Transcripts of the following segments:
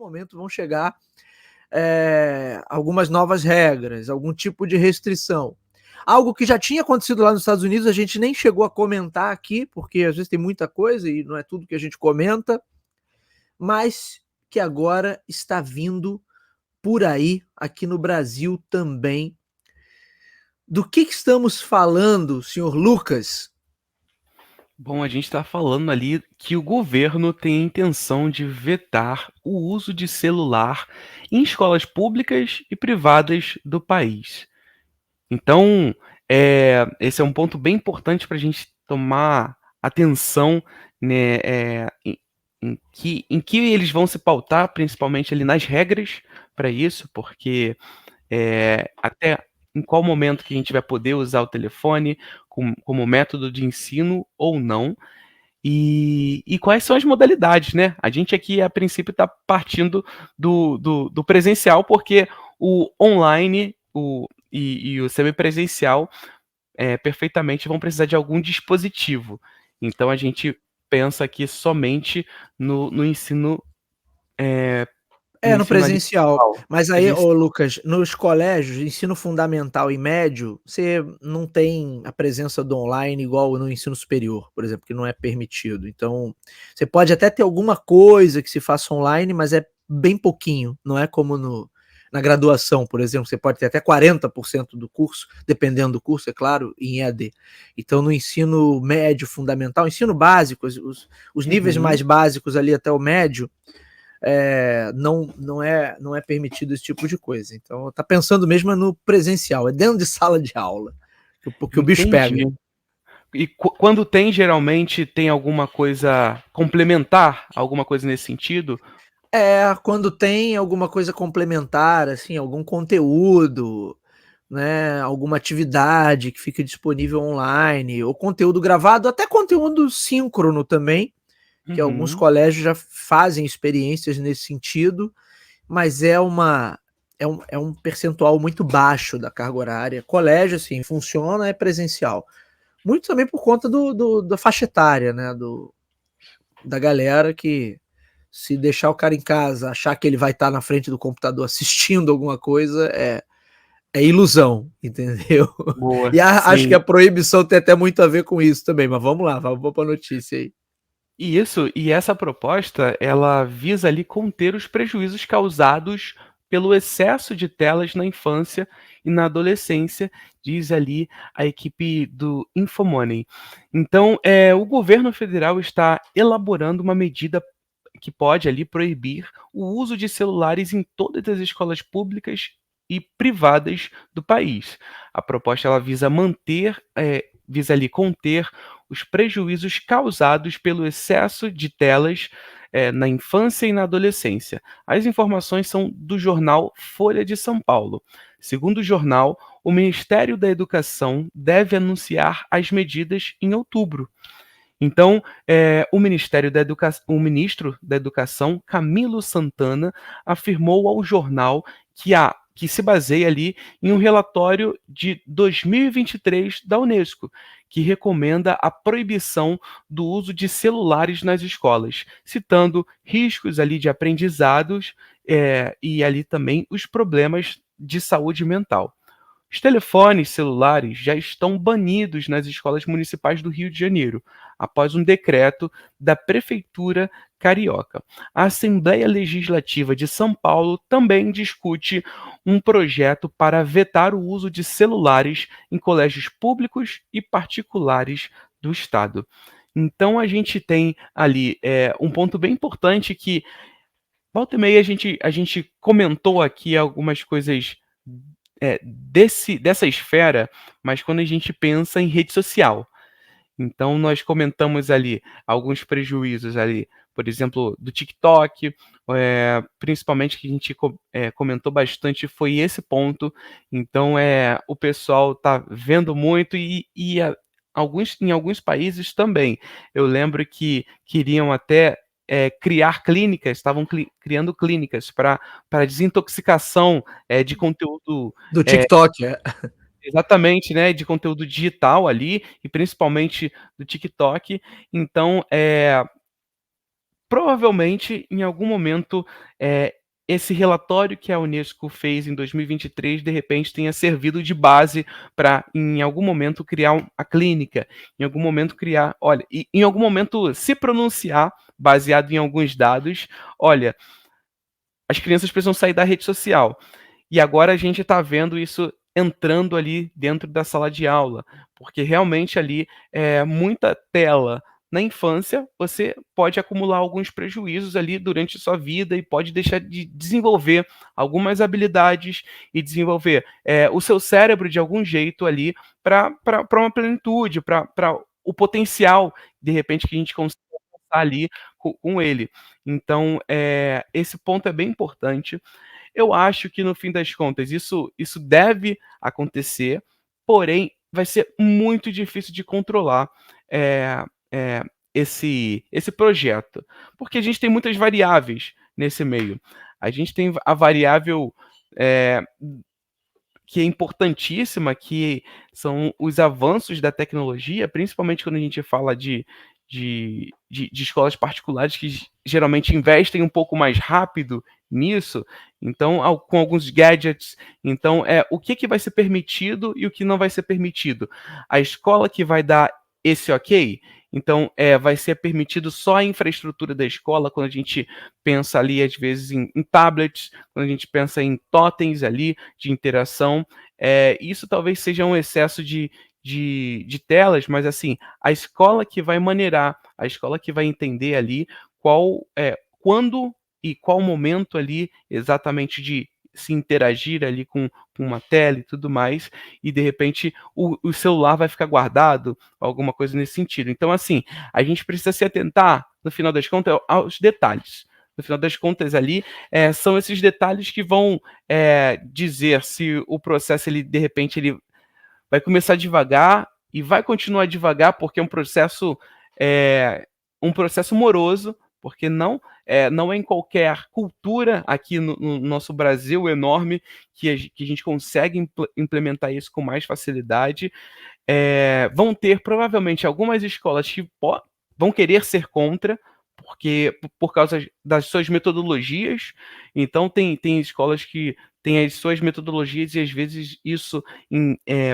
momento vão chegar algumas novas regras, algum tipo de restrição. Algo que já tinha acontecido lá nos Estados Unidos, a gente nem chegou a comentar aqui, porque às vezes tem muita coisa e não é tudo que a gente comenta, mas que agora está vindo por aí, aqui no Brasil também. Do que estamos falando, senhor Lucas? Bom, a gente está falando ali que o governo tem a intenção de vetar o uso de celular em escolas públicas e privadas do país. Então, esse é um ponto bem importante para a gente tomar atenção, né, em que eles vão se pautar, principalmente ali nas regras para isso, porque até em qual momento que a gente vai poder usar o telefone como método de ensino ou não, e quais são as modalidades, né? A gente aqui, a princípio, está partindo do presencial, porque o online e o semipresencial perfeitamente vão precisar de algum dispositivo. Então, a gente pensa aqui somente no ensino, no No ensino ali presencial. virtual, Mas aí, ô presencial. Lucas, nos colégios, ensino fundamental e médio, você não tem a presença do online igual no ensino superior, por exemplo, que não é permitido. Então, você pode até ter alguma coisa que se faça online, mas é bem pouquinho, não é como na graduação, por exemplo, você pode ter até 40% do curso, dependendo do curso, é claro, em EAD. Então, no ensino médio fundamental, ensino básico, os níveis Uhum. mais básicos ali até o médio, não é permitido esse tipo de coisa. Então, tá pensando mesmo no presencial, é dentro de sala de aula, porque o bicho pega. Entendi. E quando tem, geralmente tem alguma coisa complementar, alguma coisa nesse sentido? Quando tem alguma coisa complementar, assim, algum conteúdo, né, alguma atividade que fica disponível online, ou conteúdo gravado, até conteúdo síncrono também, que alguns Uhum. colégios já fazem experiências nesse sentido, mas é um percentual muito baixo da carga horária. Colégio, assim, funciona, é presencial. Muito também por conta da faixa etária, né? Da galera que, se deixar o cara em casa, achar que ele vai estar na frente do computador assistindo alguma coisa, é ilusão, entendeu? Boa, E acho que sim. a proibição tem até muito a ver com isso também, mas vamos lá, vamos para a notícia aí. E essa proposta, ela visa ali conter os prejuízos causados pelo excesso de telas na infância e na adolescência, diz ali a equipe do Infomoney. Então, o governo federal está elaborando uma medida que pode ali proibir o uso de celulares em todas as escolas públicas e privadas do país. A proposta ela visa ali conter os prejuízos causados pelo excesso de telas na infância e na adolescência. As informações são do jornal Folha de São Paulo. Segundo o jornal, o Ministério da Educação deve anunciar as medidas em outubro. Então, o ministro da Educação, Camilo Santana, afirmou ao jornal que se baseia ali em um relatório de 2023 da Unesco, que recomenda a proibição do uso de celulares nas escolas, citando riscos ali de aprendizados e ali também os problemas de saúde mental. Os telefones celulares já estão banidos nas escolas municipais do Rio de Janeiro, após um decreto da Prefeitura Carioca. A Assembleia Legislativa de São Paulo também discute um projeto para vetar o uso de celulares em colégios públicos e particulares do Estado. Então a gente tem ali um ponto bem importante que volta e meia a gente comentou aqui algumas coisas dessa esfera, mas quando a gente pensa em rede social. Então, nós comentamos ali alguns prejuízos ali, por exemplo, do TikTok, principalmente que a gente comentou bastante foi esse ponto. Então, o pessoal está vendo muito em alguns países também. Eu lembro que queriam até criar clínicas, estavam criando clínicas para desintoxicação de conteúdo. Do é, TikTok, Exatamente, né, de conteúdo digital ali, e principalmente do TikTok. Então, provavelmente, em algum momento, esse relatório que a Unesco fez em 2023, de repente, tenha servido de base para, em algum momento, criar a clínica, em algum momento criar, olha, e em algum momento se pronunciar, baseado em alguns dados, olha, as crianças precisam sair da rede social. E agora a gente está vendo isso entrando ali dentro da sala de aula, porque realmente ali muita tela na infância, você pode acumular alguns prejuízos ali durante a sua vida e pode deixar de desenvolver algumas habilidades e desenvolver o seu cérebro de algum jeito ali para uma plenitude, para o potencial, de repente, que a gente consegue alcançar ali com ele. Então, esse ponto é bem importante. Eu acho que no fim das contas isso deve acontecer, porém vai ser muito difícil de controlar, eh esse projeto, porque a gente tem muitas variáveis nesse meio. A gente tem a variável, eh que é importantíssima, que são os avanços da tecnologia, principalmente quando a gente fala de escolas particulares que geralmente investem um pouco mais rápido nisso, então com alguns gadgets. Então, o que que vai ser permitido e o que não vai ser permitido? A escola que vai dar esse ok, então vai ser permitido só a infraestrutura da escola, quando a gente pensa ali, às vezes, em tablets, quando a gente pensa em totens ali de interação. Isso talvez seja um excesso de telas, mas assim, a escola que vai maneirar, a escola que vai entender ali quando e qual momento ali exatamente de se interagir ali com uma tela e tudo mais, e de repente o celular vai ficar guardado, alguma coisa nesse sentido. Então, assim, a gente precisa se atentar, no final das contas, aos detalhes. No final das contas ali, são esses detalhes que vão dizer se o processo ele de repente ele vai começar devagar e vai continuar devagar, porque é eh, um processo moroso, porque não é em qualquer cultura aqui no nosso Brasil enorme que a gente consegue implementar isso com mais facilidade. Vão ter provavelmente algumas escolas que vão querer ser contra, porque por causa das suas metodologias. Então tem escolas que têm as suas metodologias e às vezes isso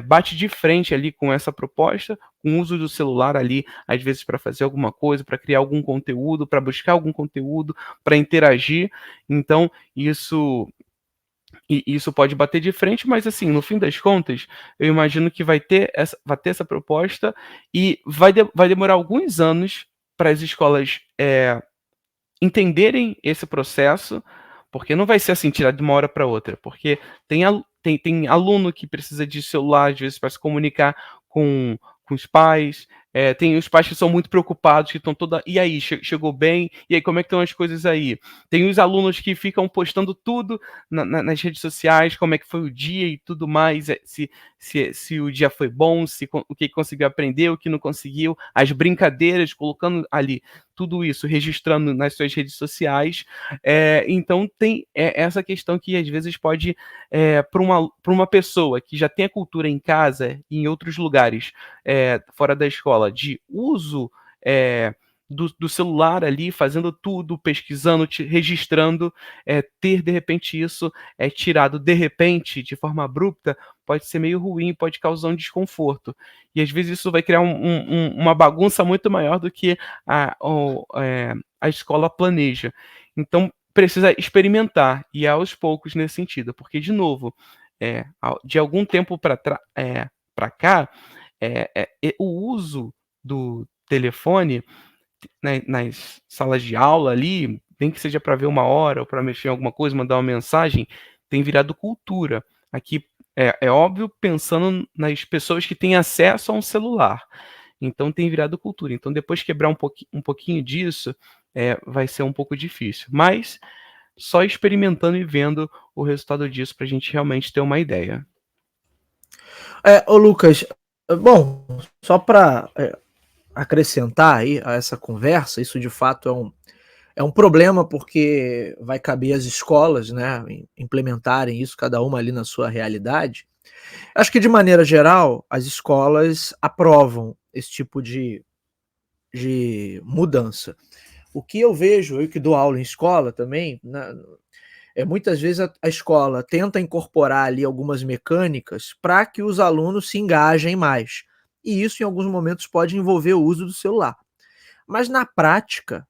bate de frente ali com essa proposta, com o uso do celular ali, às vezes para fazer alguma coisa, para criar algum conteúdo, para buscar algum conteúdo, para interagir. Então isso pode bater de frente, mas assim, no fim das contas, eu imagino que vai ter essa proposta e vai demorar alguns anos para as escolas entenderem esse processo, porque não vai ser assim, tirado de uma hora para outra, porque tem aluno que precisa de celular, às vezes, para se comunicar com os pais, tem os pais que são muito preocupados, que estão toda. E aí, chegou bem? E aí, como é que estão as coisas aí? Tem os alunos que ficam postando tudo nas redes sociais, como é que foi o dia e tudo mais, se o dia foi bom, o que conseguiu aprender, o que não conseguiu, as brincadeiras, colocando ali tudo isso, registrando nas suas redes sociais. Então tem essa questão que às vezes pode, para uma pessoa que já tem a cultura em casa e em outros lugares, fora da escola, de uso do celular ali, fazendo tudo, pesquisando, registrando, ter de repente isso tirado de repente, de forma abrupta, pode ser meio ruim, pode causar um desconforto. E às vezes isso vai criar uma bagunça muito maior do que a escola planeja. Então precisa experimentar e aos poucos nesse sentido, porque de novo, de algum tempo para cá, o uso do telefone nas salas de aula ali, nem que seja para ver uma hora ou para mexer em alguma coisa, mandar uma mensagem, tem virado cultura. Aqui é óbvio, pensando nas pessoas que têm acesso a um celular. Então tem virado cultura. Então depois quebrar um pouquinho disso, vai ser um pouco difícil. Mas só experimentando e vendo o resultado disso para a gente realmente ter uma ideia. Ô Lucas, bom, só para acrescentar aí a essa conversa, isso de fato é um problema, porque vai caber às escolas, né, implementarem isso, cada uma ali na sua realidade. Acho que de maneira geral, as escolas aprovam esse tipo de mudança. O que eu vejo, eu que dou aula em escola também, muitas vezes a escola tenta incorporar ali algumas mecânicas para que os alunos se engajem mais. E isso, em alguns momentos, pode envolver o uso do celular. Mas na prática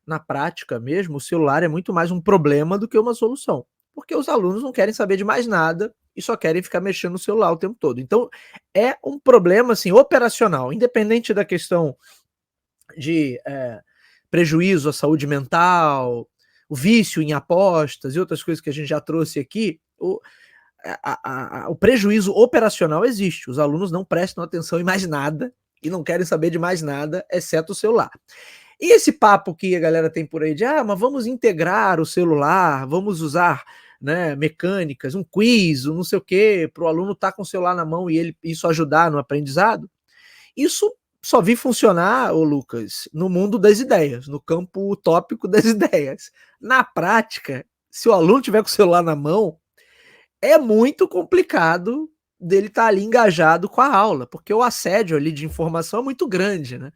mesmo, o celular é muito mais um problema do que uma solução. Porque os alunos não querem saber de mais nada e só querem ficar mexendo no celular o tempo todo. Então, é um problema assim, operacional, independente da questão de prejuízo à saúde mental, o vício em apostas e outras coisas que a gente já trouxe aqui, o prejuízo operacional existe. Os alunos não prestam atenção em mais nada e não querem saber de mais nada, exceto o celular. E esse papo que a galera tem por aí de, mas vamos integrar o celular, vamos usar, né, mecânicas, um quiz, um não sei o quê, para o aluno estar com o celular na mão e isso ajudar no aprendizado, isso só vi funcionar, ô Lucas, no mundo das ideias, no campo utópico das ideias. Na prática, se o aluno tiver com o celular na mão, é muito complicado dele estar ali engajado com a aula, porque o assédio ali de informação é muito grande, né?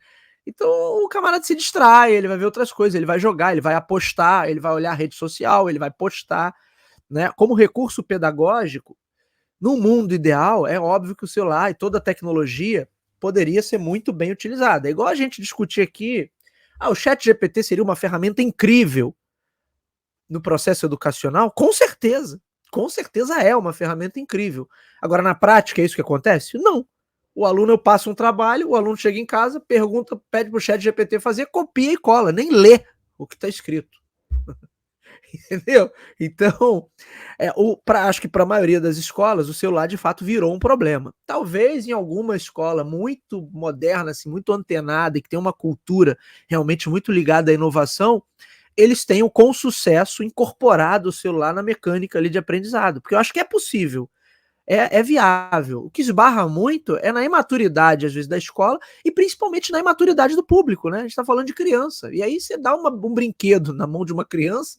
Então o camarada se distrai, ele vai ver outras coisas, ele vai jogar, ele vai apostar, ele vai olhar a rede social, ele vai postar, né? Como recurso pedagógico, no mundo ideal, é óbvio que o celular e toda a tecnologia poderia ser muito bem utilizada. É igual a gente discutir aqui, o ChatGPT seria uma ferramenta incrível no processo educacional? Com certeza é uma ferramenta incrível. Agora, na prática, é isso que acontece? Não. O aluno, eu passo um trabalho, o aluno chega em casa, pergunta, pede para o ChatGPT fazer, copia e cola, nem lê o que está escrito. Entendeu? Então, acho que para a maioria das escolas, o celular de fato virou um problema. Talvez em alguma escola muito moderna, assim, muito antenada e que tem uma cultura realmente muito ligada à inovação, eles tenham com sucesso incorporado o celular na mecânica ali de aprendizado, porque eu acho que é possível. É viável. O que esbarra muito é na imaturidade, às vezes, da escola e principalmente na imaturidade do público, né? A gente está falando de criança. E aí você dá um brinquedo na mão de uma criança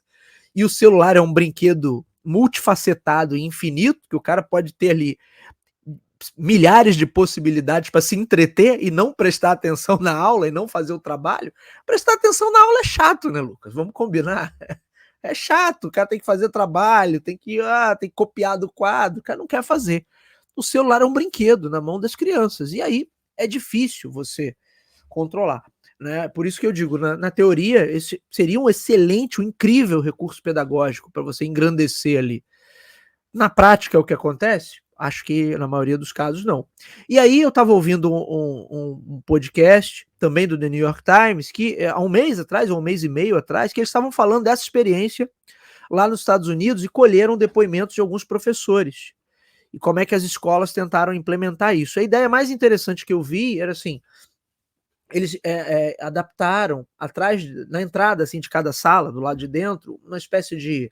e o celular é um brinquedo multifacetado e infinito, que o cara pode ter ali milhares de possibilidades para se entreter e não prestar atenção na aula e não fazer o trabalho. Prestar atenção na aula é chato, né, Lucas? Vamos combinar. É chato, o cara tem que fazer trabalho, tem que copiar do quadro, o cara não quer fazer. O celular é um brinquedo na mão das crianças, e aí é difícil você controlar. Né? Por isso que eu digo, na teoria, esse seria um excelente, um incrível recurso pedagógico para você engrandecer ali. Na prática, é o que acontece? Acho que na maioria dos casos não. E aí eu estava ouvindo um podcast também do The New York Times, que há um mês atrás, ou um mês e meio atrás, que eles estavam falando dessa experiência lá nos Estados Unidos e colheram depoimentos de alguns professores. E como é que as escolas tentaram implementar isso. A ideia mais interessante que eu vi era assim, eles adaptaram atrás, na entrada assim, de cada sala, do lado de dentro, uma espécie de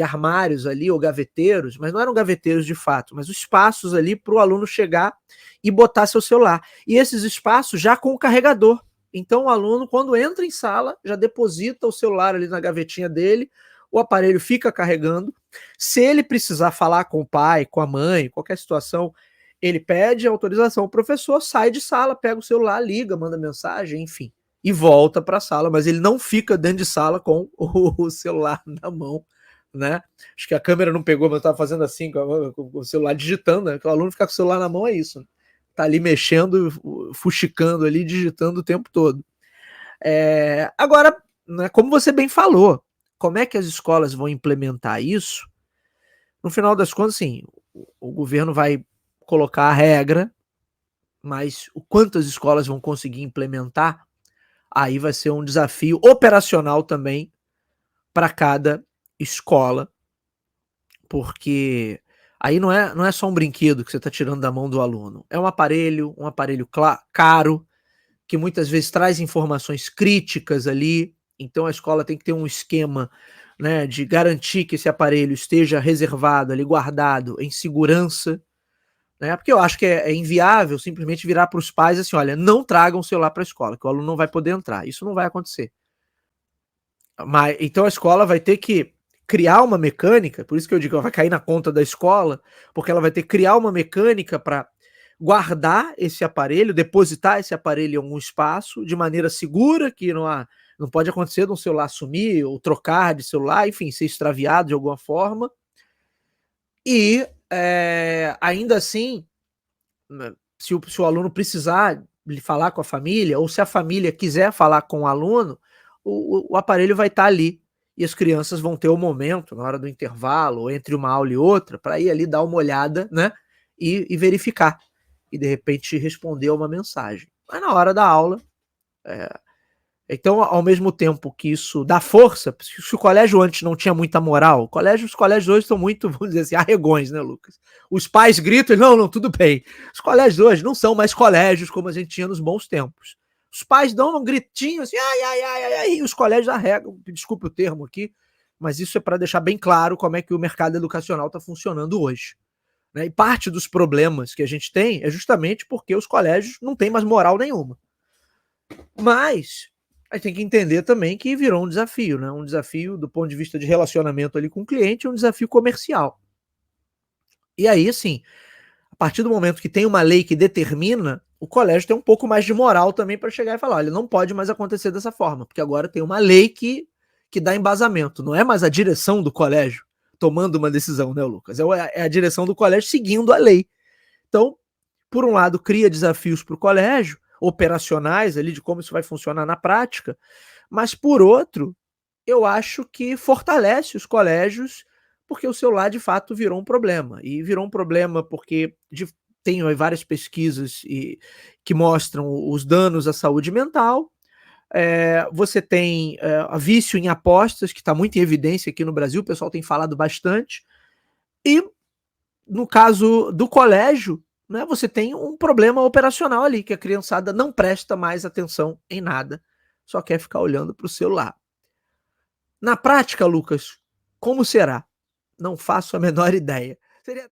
armários ali, ou gaveteiros, mas não eram gaveteiros de fato, mas os espaços ali para o aluno chegar e botar seu celular. E esses espaços já com o carregador. Então o aluno, quando entra em sala, já deposita o celular ali na gavetinha dele, o aparelho fica carregando. Se ele precisar falar com o pai, com a mãe, qualquer situação, ele pede autorização ao professor, sai de sala, pega o celular, liga, manda mensagem, enfim, e volta para a sala, mas ele não fica dentro de sala com o celular na mão, né? Acho que a câmera não pegou, mas eu tava fazendo assim, com o celular digitando, né? Que o aluno ficar com o celular na mão é isso, né? Tá ali mexendo, fuxicando ali, digitando o tempo todo. Agora, né, como você bem falou, como é que as escolas vão implementar isso? No final das contas, sim, o governo vai colocar a regra, mas o quanto as escolas vão conseguir implementar, aí vai ser um desafio operacional também para cada escola, porque aí não é só um brinquedo que você está tirando da mão do aluno, é um aparelho caro, que muitas vezes traz informações críticas ali, então a escola tem que ter um esquema, né, de garantir que esse aparelho esteja reservado ali, guardado em segurança, né, porque eu acho que é inviável simplesmente virar para os pais assim, olha, não tragam o celular para a escola, que o aluno não vai poder entrar, isso não vai acontecer. Mas, então a escola vai ter que criar uma mecânica, por isso que eu digo, ela vai cair na conta da escola, porque ela vai ter que criar uma mecânica para guardar esse aparelho, depositar esse aparelho em algum espaço, de maneira segura, que não Não pode acontecer de um celular sumir ou trocar de celular, enfim, ser extraviado de alguma forma. E ainda assim, né, se o aluno precisar falar com a família, ou se a família quiser falar com o aluno, o aparelho vai estar ali. E as crianças vão ter o momento, na hora do intervalo, ou entre uma aula e outra, para ir ali dar uma olhada, né? E verificar. E de repente responder a uma mensagem. Mas na hora da aula, então, ao mesmo tempo que isso dá força, se o colégio antes não tinha muita moral, os colégios hoje são muito, vamos dizer assim, arregões, né, Lucas? Os pais gritam, não, tudo bem. Os colégios hoje não são mais colégios como a gente tinha nos bons tempos. Os pais dão um gritinho assim, e os colégios arregam, desculpe o termo aqui, mas isso é para deixar bem claro como é que o mercado educacional está funcionando hoje. Né? E parte dos problemas que a gente tem é justamente porque os colégios não têm mais moral nenhuma. Mas a gente tem que entender também que virou um desafio, né? Um desafio do ponto de vista de relacionamento ali com o cliente, um desafio comercial. E aí, assim, a partir do momento que tem uma lei que determina, o colégio tem um pouco mais de moral também para chegar e falar, olha, não pode mais acontecer dessa forma, porque agora tem uma lei que dá embasamento. Não é mais a direção do colégio tomando uma decisão, né, Lucas? É a direção do colégio seguindo a lei. Então, por um lado, cria desafios para o colégio, operacionais ali de como isso vai funcionar na prática, mas por outro, eu acho que fortalece os colégios, porque o celular de fato virou um problema. E virou um problema porque tem várias pesquisas que mostram os danos à saúde mental. Você tem a vício em apostas, que está muito em evidência aqui no Brasil, o pessoal tem falado bastante. E no caso do colégio, né, você tem um problema operacional ali, que a criançada não presta mais atenção em nada, só quer ficar olhando para o celular. Na prática, Lucas, como será? Não faço a menor ideia. Seria